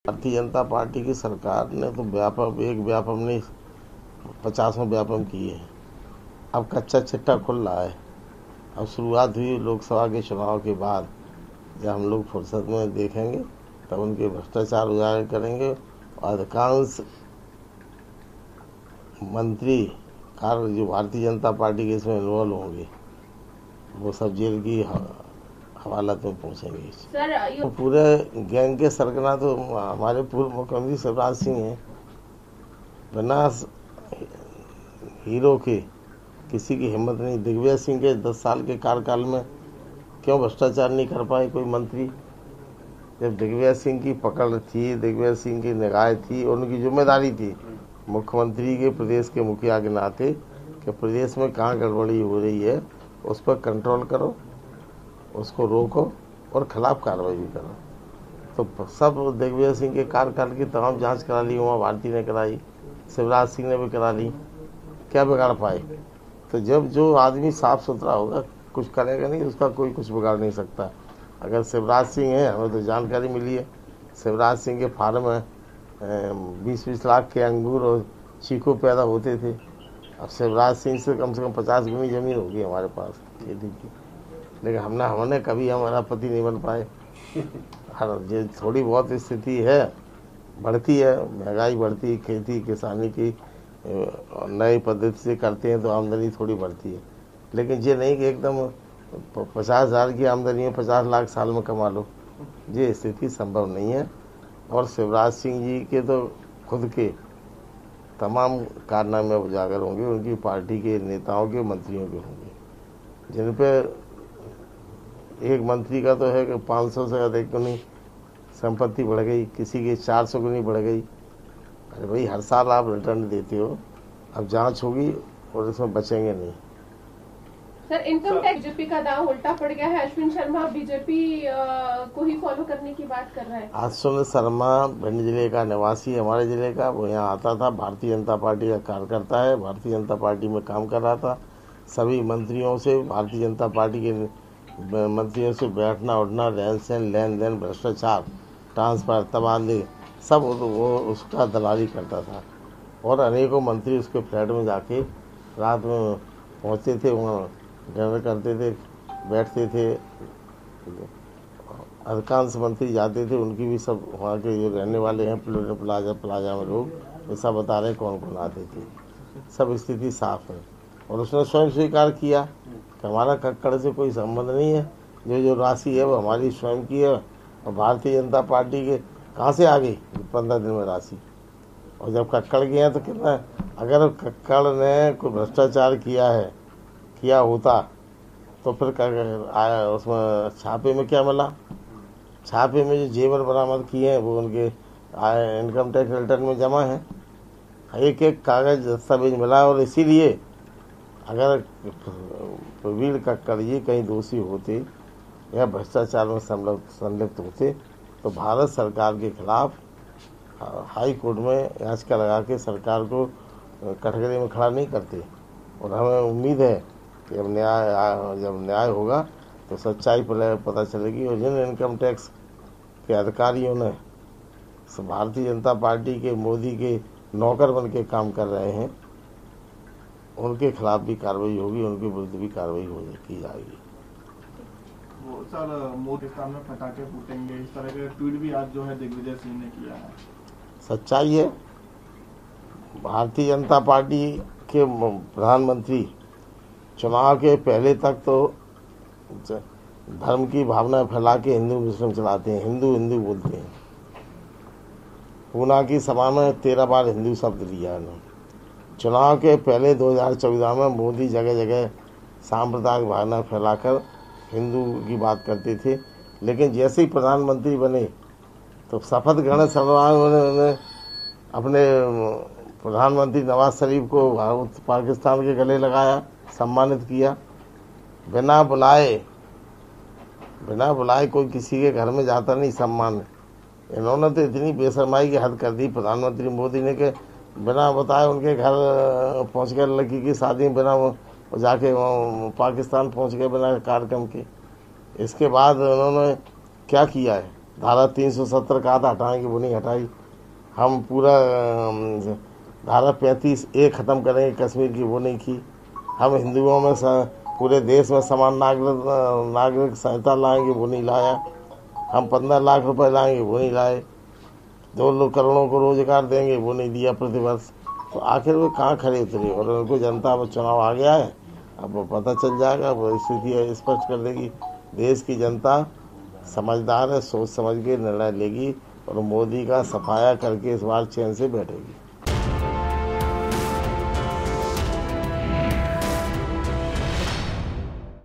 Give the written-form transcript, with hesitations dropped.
Bharatiya Janata party की सरकार ने तो व्यापम एक व्यापम नहीं 50 व्यापम किए हैं। अब कच्चा चिट्टा खुल रहा है। अब शुरुआत हुई लोकसभा के चुनाव के बाद, जब हम लोग फुर्सत में देखेंगे तब उनके भ्रष्टाचार उजागर करेंगे। अधिकांश मंत्री कार्य जो भारतीय जनता पार्टी के इसमें इन्वॉल्व होंगे वो सब जेल की हवालत में पहुंचेंगे। तो पूरे गैंग के सरगना तो हमारे पूर्व मुख्यमंत्री शिवराज सिंह हैं। बिना हीरो के किसी की हिम्मत नहीं। दिग्विजय सिंह के 10 साल के कार्यकाल में क्यों भ्रष्टाचार नहीं कर पाए कोई मंत्री? जब दिग्विजय सिंह की पकड़ थी, दिग्विजय सिंह की निगाह थी, उनकी जिम्मेदारी थी मुख्यमंत्री के, प्रदेश के मुखिया के नाते कि प्रदेश में कहाँ गड़बड़ी हो रही है उस पर कंट्रोल करो, उसको रोको और खिलाफ कार्रवाई भी करो। तो सब दिग्विजय सिंह के कार्यकाल की तमाम जांच करा ली, उमा भारती ने कराई, शिवराज सिंह ने भी करा ली। क्या बिगाड़ पाए? तो जब जो आदमी साफ सुथरा होगा कुछ करेगा नहीं, उसका कोई कुछ बिगाड़ नहीं सकता। अगर शिवराज सिंह है, हमें तो जानकारी मिली है शिवराज सिंह के फार्म में 20-20 लाख के अंगूर और चीकू पैदा होते थे। अब शिवराज सिंह से कम 50 गुनी जमीन होगी हमारे पास खेती की, लेकिन हमने कभी हमारा पति नहीं बन पाए। जो थोड़ी बहुत स्थिति है, बढ़ती है, महंगाई बढ़ती है, खेती किसानी की नई पद्धति से करते हैं तो आमदनी थोड़ी बढ़ती है, लेकिन ये नहीं कि एकदम 50,000 की आमदनी में 50 लाख साल में कमा लो, ये स्थिति संभव नहीं है। और शिवराज सिंह जी के तो खुद के तमाम कारनामे उजागर होंगे, उनकी पार्टी के नेताओं के, मंत्रियों के होंगे, जिन पे एक मंत्री का तो है कि 500 से अधिक गुनी संपत्ति बढ़ गई, किसी की 400 गुनी बढ़ गई। अरे भाई, हर साल आप रिटर्न देते हो, अब जांच होगी और इसमें बचेंगे नहीं। सर, इनकम टैक्स बीजेपी का दांव उल्टा पड़ गया है। अश्विन शर्मा बीजेपी को ही फॉलो करने की बात कर रहा है। अश्विन शर्मा भिंड जिले का निवासी, हमारे जिले का, वो यहाँ आता था, भारतीय जनता पार्टी का कार्यकर्ता है, भारतीय जनता पार्टी में काम कर रहा था। सभी मंत्रियों से, भारतीय जनता पार्टी के मंत्रियों से बैठना उठना, रहन सहन, लेन देन, भ्रष्टाचार, ट्रांसफर, तबादले, सब वो उसका दलाली करता था। और अनेकों मंत्री उसके फ्लैट में जाके रात में पहुँचते थे, वहाँ डिनर करते थे, बैठते थे। अधिकांश मंत्री जाते थे, उनकी भी सब वहाँ के जो रहने वाले हैं प्लाजा में लोग, ये सब बता रहे कौन कौन आते थे। सब स्थिति साफ है। और उसने स्वयं स्वीकार किया कि हमारा कक्कड़ से कोई संबंध नहीं है, जो राशि है वो हमारी स्वयं की है। और भारतीय जनता पार्टी के कहाँ से आ गई 15 दिन में राशि? और जब कक्कड़ गए हैं तो कितना, अगर कक्कड़ ने कोई भ्रष्टाचार किया होता तो फिर आया उसमें छापे में क्या मिला? छापे में जो जेवर बरामद किए हैं वो उनके इनकम टैक्स रिटर्न में जमा है, एक एक कागज दस्तावेज मिला। और इसीलिए अगर प्रवीण कक्कड़ जी कहीं दोषी होते या भ्रष्टाचार में संलिप्त होते तो भारत सरकार के खिलाफ हाई कोर्ट में याचिका लगा के सरकार को कटघरे में खड़ा नहीं करते। और हमें उम्मीद है कि जब न्याय होगा तो सच्चाई पता चलेगी। और जिन इनकम टैक्स के अधिकारियों ने भारतीय जनता पार्टी के, मोदी के नौकर बन के काम कर रहे हैं, उनके खिलाफ भी कार्रवाई होगी, उनके विरुद्ध भी कार्रवाई की जाएगी। वो सर, मोदी में पटाखे फूटेंगे, इस तरह के ट्वीट भी आज जो है दिग्विजय सिंह ने किया है। सच्चाई है। भारतीय जनता पार्टी के प्रधानमंत्री चुनाव के पहले तक तो धर्म की भावना फैला के हिंदू मुस्लिम चलाते हैं, हिंदू हिंदू बोलते हैं। पूना की सभा में 13 बार हिंदू शब्द लिया उन्होंने। चुनाव के पहले 2014 में मोदी जगह जगह सांप्रदायिक भावना फैलाकर हिंदू की बात करते थे, लेकिन जैसे ही प्रधानमंत्री बने तो शपथ ग्रहण समारोह में उन्होंने अपने प्रधानमंत्री नवाज शरीफ को पाकिस्तान के गले लगाया, सम्मानित किया। बिना बुलाए कोई किसी के घर में जाता नहीं सम्मान। इन्होंने तो इतनी बेशर्माई की हद कर दी प्रधानमंत्री मोदी ने कि बिना बताए उनके घर पहुंच गए, लड़की की शादी बिना जाके पाकिस्तान पहुंच गए बिना कार्यक्रम के। इसके बाद उन्होंने क्या किया है? धारा 370 कहा था हटाएंगे, वो नहीं हटाई। हम पूरा धारा 35A खत्म करेंगे कश्मीर की, वो नहीं की। हम हिंदुओं में पूरे देश में समान नागरिक संहिता लाएंगे, वो नहीं लाया। हम 15 लाख रुपए लाएंगे, वो नहीं लाए। 2 करोड़ों को रोजगार देंगे, वो नहीं दिया प्रतिवर्ष। तो आखिर वो कहाँ खड़े उतरे? और उनको जनता, अब चुनाव आ गया है, अब पता चल जाएगा, वो स्थिति स्पष्ट कर देगी। देश की जनता समझदार है, सोच समझ के निर्णय लेगी और मोदी का सफाया करके इस बार चैन से बैठेगी।